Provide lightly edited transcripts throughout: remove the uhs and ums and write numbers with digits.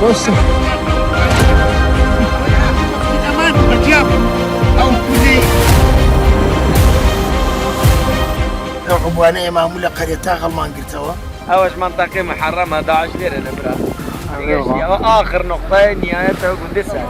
بص الأمان والجاب أو كلي عبوانية معمولة قريتها غلمان قلتها هوش منطقة محرمة 11 ليرة نبرة. آخر نقطة نهايتها قدسها.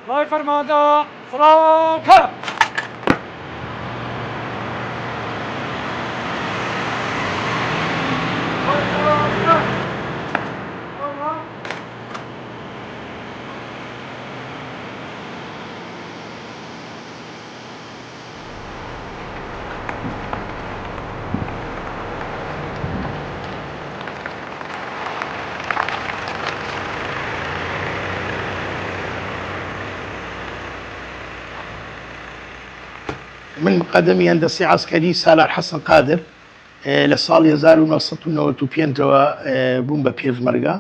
الله فرمانده سلام كرم. من مقدمي هندسي عسكري سالار حسن قادر لصالي 1995 بوم بە پێشمەرگە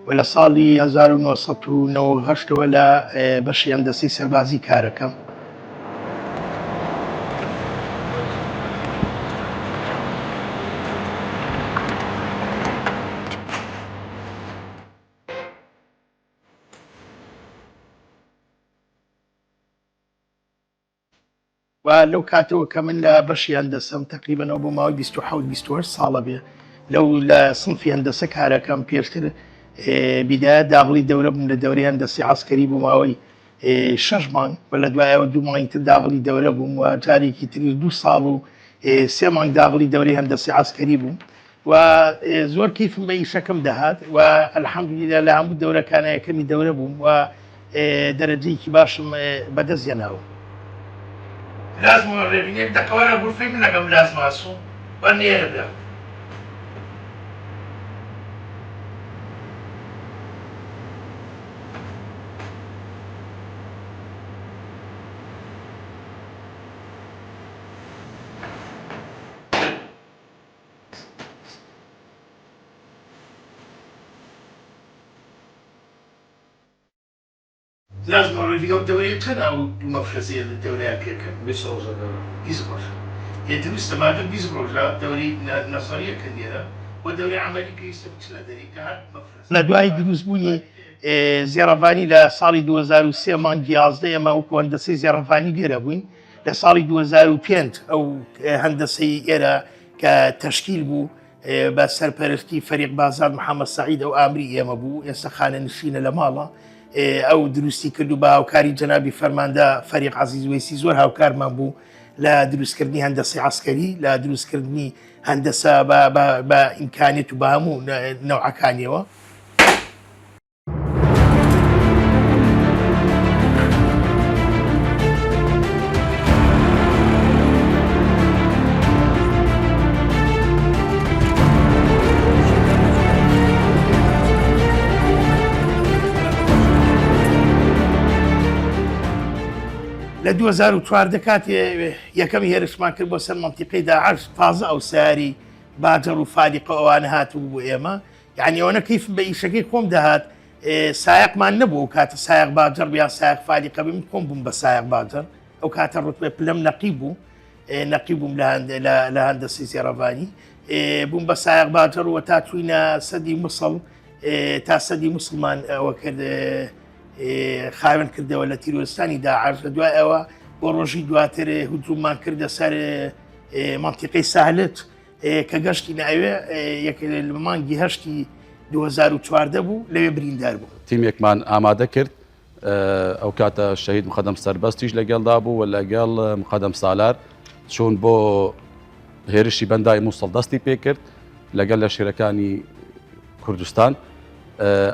و لە ساڵی 1990 لە بەشی هەندەسی سەربازی کارەکەم. و لەو کاتەوە کە من لە بەشی هەندەسەم تقریبەنەوە بۆ ماوەی 27 ساڵە بێ لەو لە سنفی هەندەسە کارەکەم پێشتر بیدایە داغڵی دەورە بووم لە دەورەی هەندەسی عسکەری بۆ ماوەی 6 مانگ و لە دوایەوە 2 مانگی تر داغڵی دەورە بووم و جارێکی تر 2 ساڵ و 3 مانگ داغڵی دەورەی هەندەسی عسکەری بووم و زۆر کەیفم بە ئیشەکەم دەهات و ئەلحەمدولیلا لە هەموو دەورەکانە یەکەمی دەورە بووم و دەرەجەیەکی باشم بەدەستهێناوە. لازم الريفينير ده كمان اقول فيه من قبل لازم اصوم واني ابدا لازم الريفينير الدورية او المفرزية الدورية كيكا بيسروجا بيسروجا يدرس تماما بيسروجا دوري نصرية كنديرة ودوري عملي كيسا بكسلا دوري كهات مفرز لدواي دروس بوني زيرافاني لصالي 2003 مانجي 11 اما وكو هندسي زيرافاني ديرا بوين لصالي 2005 او هندسي ايرا كتشكيل بو بسرپرستی فريق بازار محمد سعيد او امري اما بو يسخان نشين لمالا او دروستی کردو با هاوکاری جنابی فەرماندا فەریق عەزیز وەیسی زۆر هاوکارمان بوو لە دروستکردنی هەندەسەی عەسکەری لە دروستکردنی هەندەسە بە ئیمکانیەت و بە هەموو نەوعەکانیەوە. لە 2014 کات یەکەمی هێرشمان کرد بۆ سەر مەنتیقەی داعش تازە ئەو ساری باجەڕ و فاریقە ئەوانە هاتوو بۆ ئێمە یعنی ئەوەنە کەیفم بە ئیشەکەی خۆم دەهات سایقمان نەبوو کاتە سایق باجەڕ یا سایق فاریقە بم خۆم بووم بە سایق باجەڕ ئەو کاتە ڕوتبە پلەم نەقیبووم لە هەندەسی زێڕەڤانی بووم بە سایق باتەڕەوە تا چووینە سەدی مسڵ تا سەدی مسلمان ئەوە کرد خاوێن کردەوە لە تیرۆستانی داعش لە دوای ئەوە بۆ ڕۆژی دواتر هجوممان کردە سەر منتیقەی ساحلت کە گەشتی ناوێ یەک لە مانگی هەشتی 2014 بوو لەوێ بریندار بوو. تیمێکمان ئامادە کرد ئەو کاتە شەهید مقەدەم سەربەستیش لەگەڵدا بوو و لەگەڵ مقەدەم سالار چوون بۆ هێرشی بەندای مووسڵ دەستی پێ کرد لەگەڵ لە شێرەکانی کوردستان.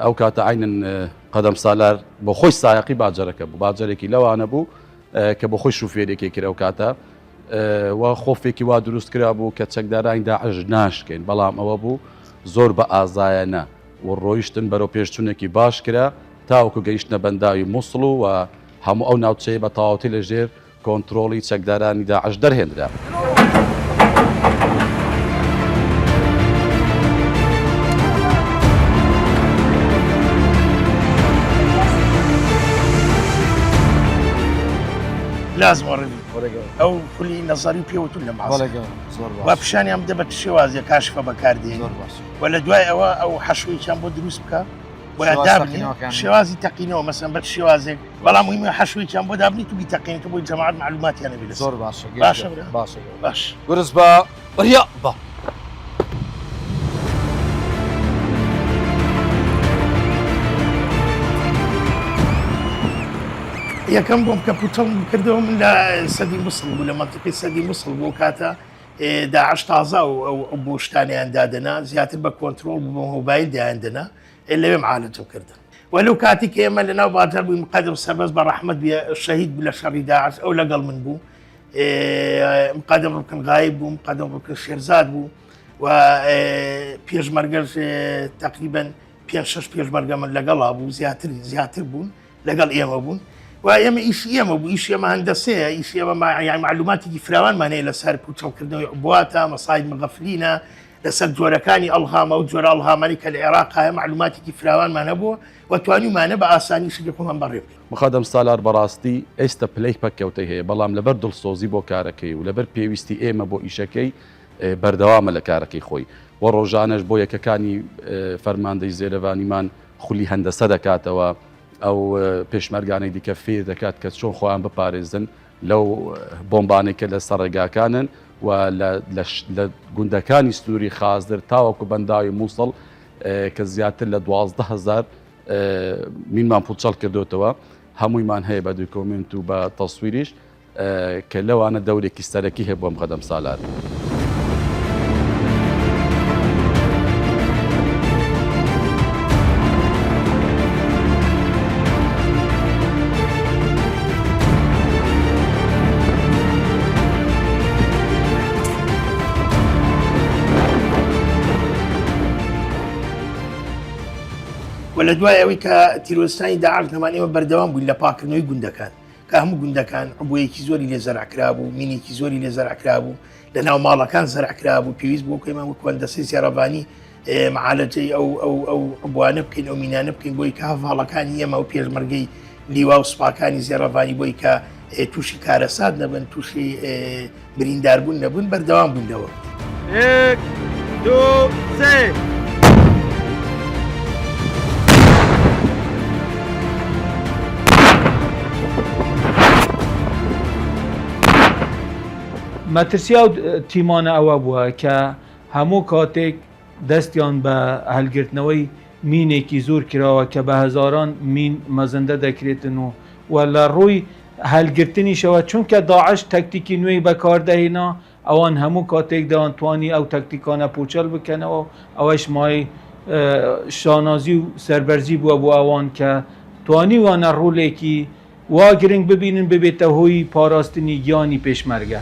ئەو کاتە عینن قەدەم سالار بۆ خۆی سایقی باجەرەکە بوو باجارێکی لەوانە بوو کە بۆ خۆی شوفێرێکی کرد ئەو کاتە و خۆفێکی وا دروست کرا بوو کە چەکدارانی داعش ناشکەین بەڵام ئەوە بوو زۆر بە ئازایەنە و ڕۆیشتن بەرەو پێشچوونێکی باش کرا تاوەکو گەیشتنە بەنداوی مووسڵ و هەموو ئەو ناوچەیە بە تەواوەتی لەژێر کۆنتترۆڵی چەکدارانی داعش دەرهێنرا. لازم ئەو پولی نەزاری پێوتون لە ماڵ وا پیشانیان بدە بە شێوازێ کاشفە بەکاردێن و لە دوای ئەوە ئەو حەشویان بۆ دروست بکە شێوازی تەقینەوە مەسەن بە شێوازێک بەڵام مهمە حەشویان بۆ دابنیت و بیتەقینێت بۆی جەماعەت معلوماتیانە بێت. زۆر باش گورز بە بڕیا بە یەکەم بۆم کە پوتەڵ کردەوە من لە سەدی مسڵ بوو لە منتیقی سەدی مسڵ بۆ کاتە داعش تازە و بۆ شتانیان دادەنا زیاتر بە کۆنتترۆل بۆ مۆبایل دایاندەنا لەوێ معالەتەوە کردن وەلو کاتی کە ئێمە لەناو باتەر بووین مقەدەم سەربەست بە ڕەحمەت بێ شەهید بوو لە شەڕی داعش ئەو لەگەڵ من بوو مقەدەم ڕوکن غایب بوو مقەدەم ڕوکن شێرزاد بوو و پێشمەرگەش تقریبەن 5-6 پێشمەرگە من لەگەڵا بوو زیاتر بوون لەگەڵ ئێمە بوون و ئێمە ئیشی ئێمە بوو ئیشی ئێمە هەندەسەیە ئیشی ئێمە معلوماتێکی فراوانمانەیە لەسەر پوتەڵکردنەوەی بواتە مەساید مغەفلینە لەسەر جۆرەکانی ئەڵهامە و جۆرە ئەڵهامانی کە لە عێراق هەیە معلوماتێکی فراوانمان هەبووە و توانیمانە بە ئاسانی شتی خۆمان بەڕێ بکەین. مقەدەم سالار بەڕاستی ئێستا پلەی پەککەوتەی هەیە بەڵام لەبەر دڵسۆزی بۆ کارەکەی و لەبەر پێویستی ئێمە بۆ ئیشەکەی بەردەوامە لە کارەکەی خۆی و ڕۆژانەش بۆ یەکەکانی فەرماندەی زێرەڤانیمان خولی هەندەسە دەکاتەوە ئەو پێشمەرگانەی دیکە فێر دەکات کە چۆن خۆیان بپارێزن لەو بۆمبانێک کە لە سەرڕێگاکانن و لە گوندەکانی سنووری خازدر تاوەکو بەنداوی مووسڵ کە زیاتر لە 12,000 مینمان پوچەڵ کردوتەوە هەموویمان هەیە بە دوکۆمنت و بە تەسویریش کە لەوانە دەورێکی سەرەکی هەیە بۆ مقەدەم سالار. وە لە دوای ئەوەی کە تیرۆستانی داعش نەمانەوە بەردەوام بووین لە پاکردنەوەی گوندەکان کە هەموو گوندەکان ڕبوویەکی زۆری لێ زەرعکرا بوو مینێکی زۆری لێ زەرعکرا بوو لە ناو ماڵەکان زەرعکرا بوو پێویست بۆ کەیمان وەکو هەندەسەی زێڕەڤانی معالەجەی ئەو ڕبوانە بکەین ئەو مینانە بکەین بۆی کە هەڤاڵەکانی ئێمە و پێشمەرگەی لیوا و سوپاکانی زێڕەڤانی بۆی کە تووشی کارەسات نەبن تووشی برینداربوون نەبوون بەردەوام بوونەوە. 1 2 3 مەترسیا و تیمانە ئەوە بووە کە هەموو کاتێک دەستیان بە هەلگرتنەوەی مینێکی زۆر کراوە کە بە هەزاران مین مەزەندە دەکرێتن و لە ڕووی هەلگرتنیشەوە چونکە داعش تەکتیکی نوێی بەکاردەهێنا ئەوان هەموو کاتێک دەوانتوانی ئەو تەکتیکانە پوچەل بکەنەوە ئەوەش مای شانازی و سەربەرزی بووە بۆ ئەوان کە توانی وانە ڕوولێکی وا گرنگ ببینن ببێتە هۆی پاراستنی گیانی پێشمەرگە.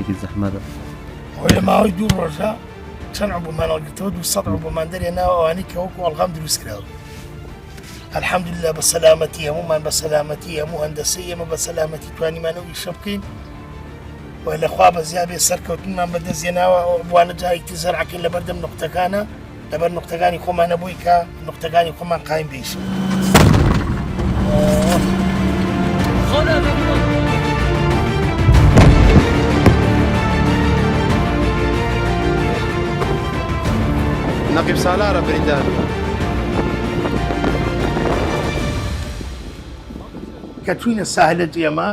چونکی زەحمەتە ولا ماوەی دوو ڕۆژە چەند عبومانەڵگرتەوە 200 عبومان دەرێ ناو ئەوانەی کە وەکو ئەڵغام دروست کراوە الحەمدولله بە سەلامەتی هەمومان بە سەلامەتی هەموو هەندەسەی ئێمە بە سەلامەتی توانیمانەوە ئیشە بکەین و لەخوا بە زیابێ سەرکەوتنمان بەدەستێناوە بوانە جایەکی زەرعەکەین لە بەردەم نقطەکانە لەبەر نقطەکانی خۆمانە بووی کە نقطەکانی خۆمان قایم بێشین نقيب سالارة بريدان کە چوینە ساحلە ئێمە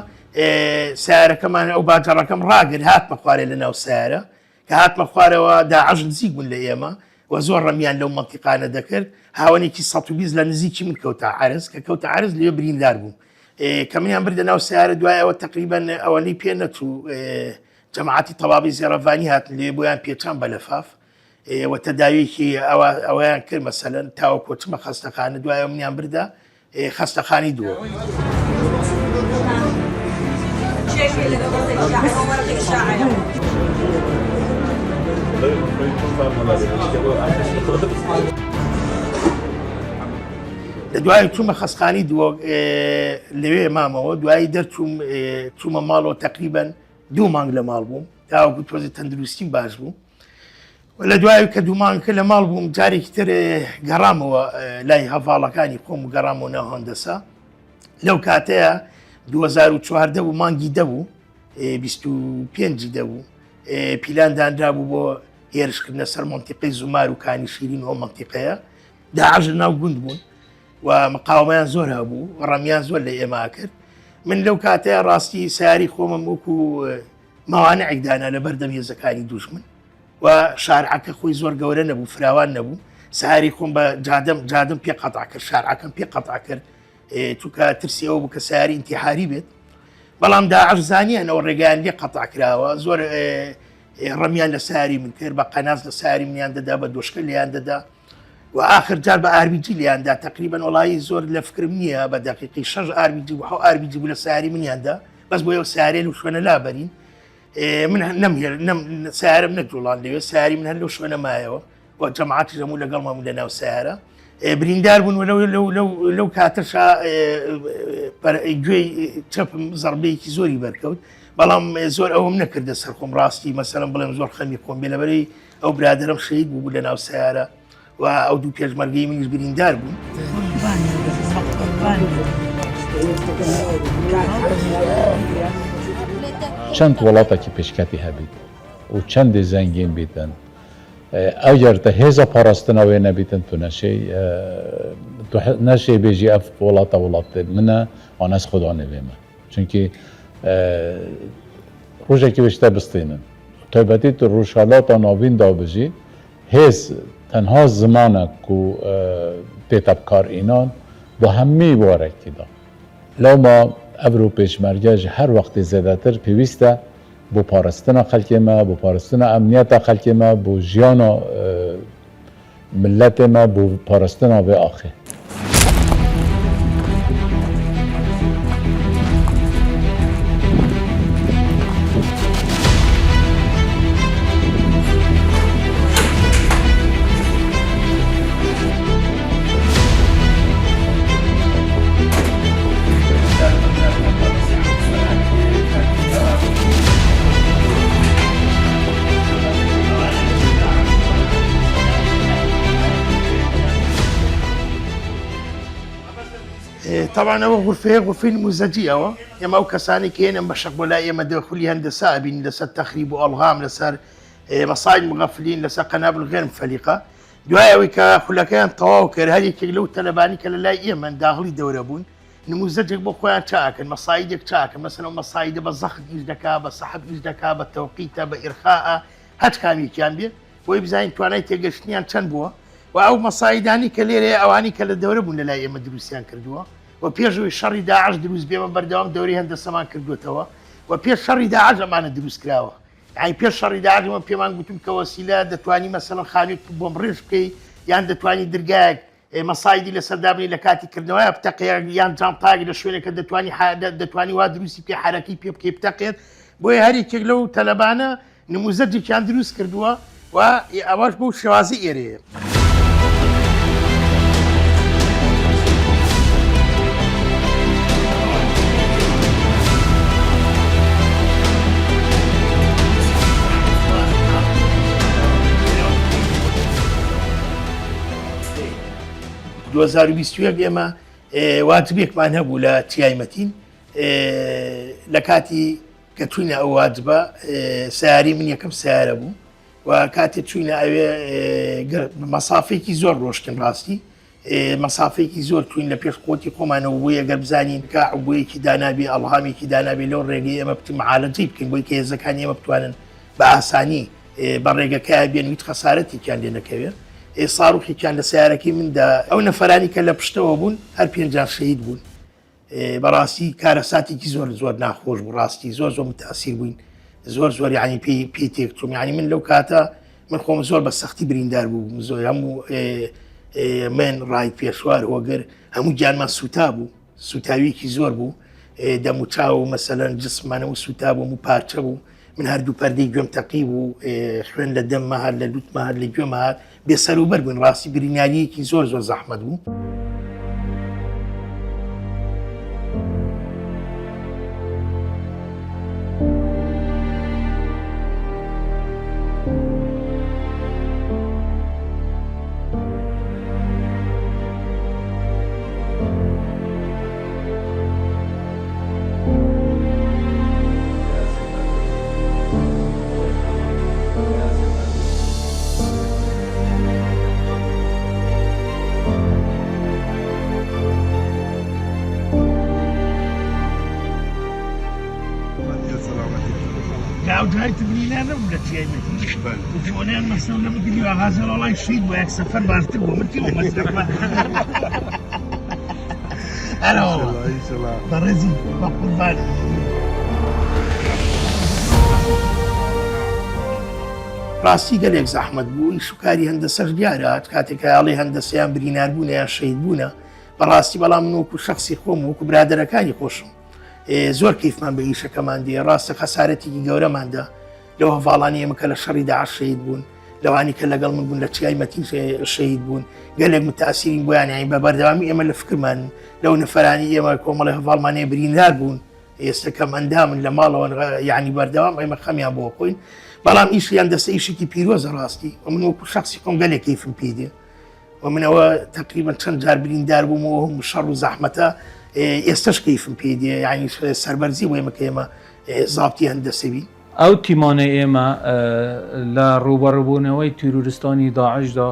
سیارەکەمان ئەو باجەڕەکەم ڕاگر هاتمە خوارێ لە ناو سیارە کە هاتمە خوارەوە داعش نزیک بوون لە ئێمە و زۆر ڕەمیان لەو مەنتیقانە دەکرد هاوەنێکی 120 لە نزیکی من کەوتە عارز کە کەوتە عارز لێ بریندار بوو کە منیان بردە ناو سیارە دوایەوە تقریبان ئەوەی پێ نەچوو جەماعەتی تەواوی زێڕەڤانی هاتن لێ بۆیان پێچان بە لەفاف و تەداویەکی ئەوەیان کرد مەسەلەن تاوە کۆچمە خەستەخانە دوایە منیان بردە خەستەخانی دووە لە دوای چوومە خەستخانی دووە لەوێ مامەوە دوایی چوومە ماڵەوە تقریبان 2 مانگ لە ماڵ بووم تاوەکو تۆزی تەندروستیم باش بوو لە دوای کە 2 مانگکە لە ماڵ بووم جارێکی تر گەڕامەوە لای هەڤاڵەکانی خۆم و گەڕامەوە ناو هەندەسا لەو کاتەیە 2014 بوو مانگی دەبوو 25 دەبوو پیلاندانرا بوو بۆ هێرشکردنە سەر مۆنتیقەی زومار و کانی شیرین ئەو مەنتیقەیە داعش ناو گوند بوون و مقاومەیان زۆر هەبوو ڕەمیان زۆر لە ئێمە کرد من لەو کاتەیە ڕاستی سیاری خۆمم وەکو ماوانە عیدانا لە بەردەم هێزەکانی دوژمن و شارعەکە خۆی زۆر گەورە نەبوو فراوان نەبوو ساری خۆم بە جادم پێ قەتع کرد شارعەکەم پێ قەتع کرد چونکە ترسی ئەو بوو کە ساری ئینتیحاری بێت بەڵام داعش زانیانەوە ڕێگەیان لێ قەتع کراوە زۆر ڕەمیان لە ساری من کرد بە قەناز لە ساری منیان دەدا بە دۆشکە لیان دەدا و آخر جار بە ئاربیجی لیاندا تقریبا وڵایی زۆر لە فکرم نییە بە دقیقی 6 ئاربیجی و ئاربیجی بوو لە ساری منیاندا بەس بۆ ئەو سارێن و شوێنە لابەرین من نەمهێر سیارم نەجوڵان لەوێ ساری من هەر لەو شوێنە مایەوە و جەماعەتی هەموو لەگەڵمەمون لە ناو سیارە بریندار بوون لەو کاتەشا گوێی چەپم زەربەیەکی زۆری بەرکەوت بەڵام زۆر ئەوم نەکردە سەر خۆم ڕاستی مەسەلەن بڵێم زۆر خەمی خۆم بێ لەبەرەی ئەو برادرم شەهید بوو لە ناو سیارە و ئەو دوو پێشمەرگەی منیش بریندار بوون چەند وڵاتێکی پێشکەتی هەبیت و چەندی زەنگین بیتن ئەگەر تە هێزە پاراستنەوەی نەبیتن تو نەشێ بێژی ئەف وڵاتە وڵاتێ منە ئانەس خۆدا نەوێمە چونکی ڕۆژێکی بێشتە بستێنن تایبەتی تو ڕۆژهەڵاتە ناوین دابژی هێز تەنها زمانە و تێتە بکارئێنان بۆ هەمووی وارێکیدا لەوما ئەڤرۆ پێشمەرگەژ هەر وەختی زێدەتر پێویستە بۆ پاراستنە خەڵکێمە بۆ پاراستنە ئەمنیەتە خەڵکێمە بۆ ژیانە ملەتێمە بۆ پاراستنە بێ ئاخێ طبعا ئەوە غرفەی نموزەجیەوە ئێمە ئەو کەسانی کە هێنن بە شەق بۆ لای ئێمە دەخولی هەندەسا بین لەسەر تەخریب و ئەڵغام لەسەر مەساعید مغەفلین لەسەر قەنابل غێر مفەلیقە دوای ئەوەی کە خولەکەیان تەواو کرد هەر یەکێک لەو تەلەبانی کە لە لای ئێمە داخلی دەورە بوون نموزەجێک بۆ خۆیان چاکن مەساعیدێک چاکن مەسەلەن مەساعیدە بە زەخت ئیش دەکا بە سەحەب ئیش دەکا بە تەوقیتە بە ئیرخاءە هەچ کامێکیان بێت بۆی بزانین توانای تێگەشتنیان چەند بووە و ئەو مەساعیدانی کە لێرە ئەوانی کە لە دەورە بوون لە لای ئێمە دروستیان کردووە و پێشوی شەڕی داعش دروست بێمە بەردەوام دەوری هەندەسەمان کردوێتەوە و پێش شەڕی داعش ئەمانە دروست کراوە یعنی پێش شەڕی داعش ئەمە پێمان گوتم کە وەسیلە دەتوانی مەسەلەن خانوێک بۆم ڕێژ بکەی یان دەتوانی دەرگایەک مەساعیدی لەسەر دابنی لە کاتی کردنەوەی بتەقەیە یان جانتاگ لە شوێنێکە دەتوانی وا دروستی پێ حرەکەی پێ بکەی بتەقێت بۆیە هەرێکێک لەو تەلەبانە نموزەجێکیان دروست کردووە و ئەوەش بەو شێوازی ئێرەیە. ئێمە واجبێکمان هەبوو لە تیایمەتین لە کاتی کە چوینە ئەو واجبە سیاری من یەکەم سیارە بوو و کاتێک چوینە ئەوێ مەسافێکی زۆر ڕۆشتن ڕاستی مەسافێکی زۆر توین لە پێش قۆتی خۆمانەوە بووی ئەگەر بزانین کە عبوویەکی دانابێ ئەڵهامێکی دانابێ لەو ڕێگەی ئێمە بتیم معالەجەی بکەین بۆی کە هێزەکانی ئێمە بتوانن بە ئاسانی بە ڕێگەکەیە بێن هیچ خەسارەتێکیان لێ نەکەوێت. ساڕوخێکیان لە سیارەکەی مندا ئەو نەفەرانی کە لە پشتەوە بوون هەر پێنجان شەهید بوون. بەڕاستی کارەساتێکی زۆر زۆر ناخۆش بوو ڕاستی زۆر زۆر متاسیر بووین زۆر یعنی پێی تێکچووم یعنی من لەو کاتە من خۆم زۆر بە سەختی بریندار بوو زۆر هەموو من ڕای پێشوار هۆگەر هەموو گیانمان سوتا بوو سوتاویەکی زۆر بوو دەموچاو و مەسەلەن جسمانەوە سوتا بووم و پارچە بوو من هەردوو پەردەی گوێم تەقی بوو خوێن لە دەممە هەر لە لوتمە هەر لە گوێمە هات بێسەروبەر بوون ڕاستی بریناریەکی زۆر زۆر زەحمەت بوو. داوای تبلیغات نبوو لە تیایمەتی وجوانیان مەسەڵ نەبوو ئاغازە وەڵای شید بۆ یەک سەفەر باشتر بوو مرتی بۆ مەسرەفە هەرەوە بەڕێزی بە قوربان ڕاستی گەلێک زەحمەت بوو شوکاری هەندەسەش دیارە کاتێکە هەڵی هەندەسەیان برینار بوونە یان شەهید بوونە بەڕاستی بەڵام من وەکو شەخسی خۆم وەکو برادەرەکانی خۆشم زۆر کەیفمان بە ئیشەکەمان دێ ڕاستە خەسارەتێکی گەورەماندا لەو هەڤاڵانی ئێمە کە لە شەڕی داعش شەهید بوون لەوانی کە لەگەڵ من بوون لە تیایمەتی شەهید بوون گەلێک متاسیرین بۆیان یانی بە بەردەوامی ئێمە لە فکرمان لەو نەفەرانی ئێمە کۆمەڵی هەڤاڵمانەیە بریندار بوون ئێستا کەم ئەندامن لە ماڵەوە یعنی بەردەوام ئێمە خەمیان بۆ خۆین بەڵام ئیشیان دەستە ئیشێکی پیرۆزە ڕاستی و من وەکو شخصی خۆم گەلێک کەیفم پێ دێ و منەوە تقریبا چەند جار بریندار بوومەوە هەم شەڕ و زەحمەتە ئێستش کەیفم پێ دێ یعنی سەربەرزی بۆ ئێمە کە ئێمە زابطی هەندەسەوی ئەو تیمانە ئێمە لە ڕوبەڕبوونەوەی تیرۆریستانی داعشدا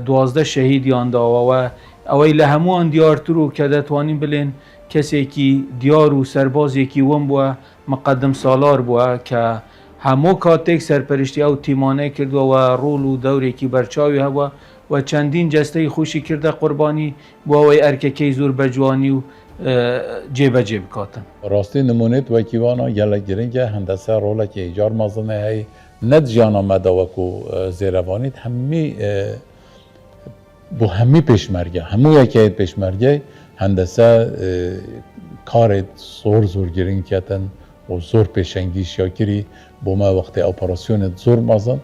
12 شەهیدیان داوەوە ئەوەی لە هەمووان دیارتر و کە دەتوانین بڵێن کەسێکی دیار و سەربازێکی وەم بووە مقدم سالار بووە کە هەموو کاتێک سەرپەرشتی ئەو تیمانەی کردووە ڕۆڵ و دەورێکی بەرچاوی هەبووە و چەندین جەستەی خوشی کردە قوربانی بۆ ئەوەی ئەرکەکەی زۆر بەجوانی و جێبەجێ بکاتن. ڕاستی نمونێت وەکیوانە gelek giringe hendese rolekê îcar mezin heye ne jiyana me de wekû zêrevanît hemî bu hemî pêşmerge hemû yekê pêşmergey hendese karê zor giring ketin û zor pêşengî şakirî bo me wextê operasyonê zor mezin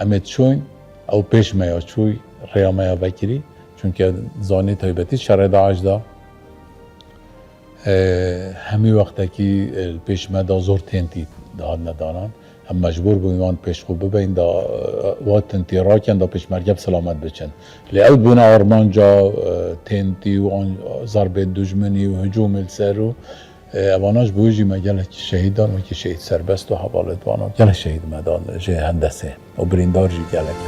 em ê çûyn ew pêş me ya çûy rêya me ya vekirî çunke zanî taybetî şerê Daeş da hemî wextekî pêş me da zor têntî dihane danan em mecbûr bûn wan pêşxû bibin da wa tintî rakin da pêşmerge selamet biçin lê ew bûne armanca têntî û zarbê dijminî û hicûmê li ser û evanan ji bo jî me gelek şehîd dan wekî şehîd serbest û hevalê dwanan gelek şehîd me dan ji hendesê û birîndar jî gelek.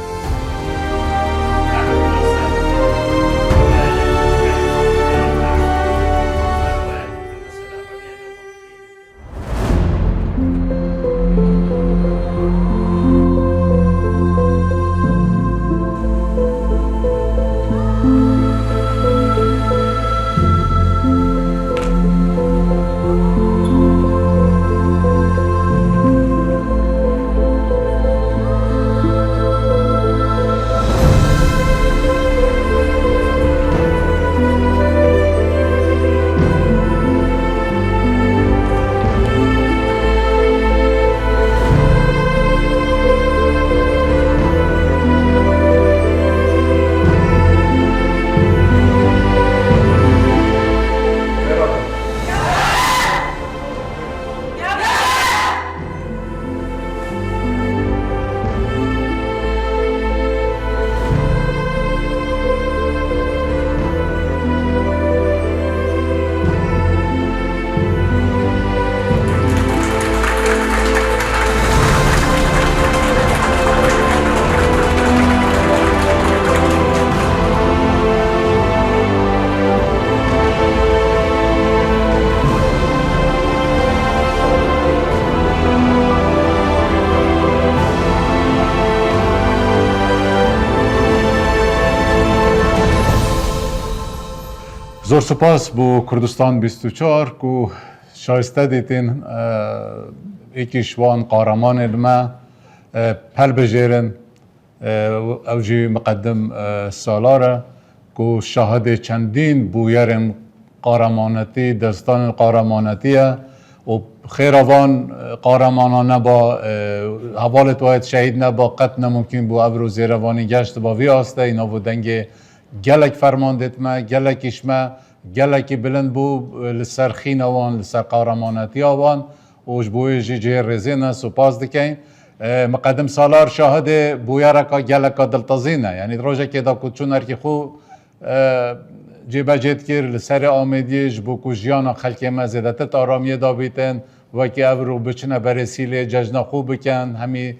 زور سپاس بو کردستان 24 کو شایسته دیتین ایکیش وان قهرمان ما پل بجیرن او جی مقدم سالاره کو شاهد چندین بویرن قهرمانتی دستان قهرمانتیه و خیروان قهرمانانه با حوالت واید شهید نه با قط نممکن بو ابرو زیروانی گشت با وی آسته اینا بو دنگ گلک فرماندت ما گلک اشما گلکی بلند بو لسر خینوان لسر قهرمانتی آوان اوش بوی جی رزینه سپاس دکین مقدم سالار شاهد بویرکا گلکا دلتازینه یعنی روژه که دا کچون هرکی خو جیبه جید کر لسر آمدیش بو کجیانا خلکی مزیدت آرامی دا بیتن و که ابرو بچنه برسیلی ججنا خوب بکن همی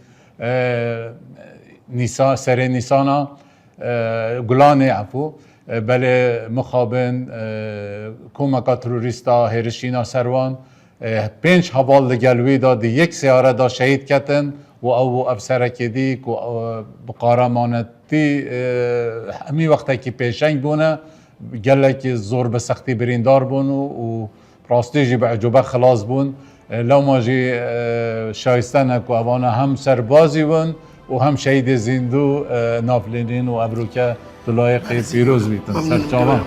نیسان سر نیسانا گلان عفو بله مخابن کومکا تروریستا هرشینا سروان 5 حوال لگلوی دا دی 1 سیاره دا شهید کتن و او افسرکی دی که بقارمانتی همی وقتا که پیشنگ بونه گلک زور به سختی بریندار بون و راستی جی بعجوبه خلاص بون لو ما جی شایستن که اوانا هم سربازی بون و هم شهید زیندو نافلینین و ابروکه دلایق پیروز بیتن سرچاوان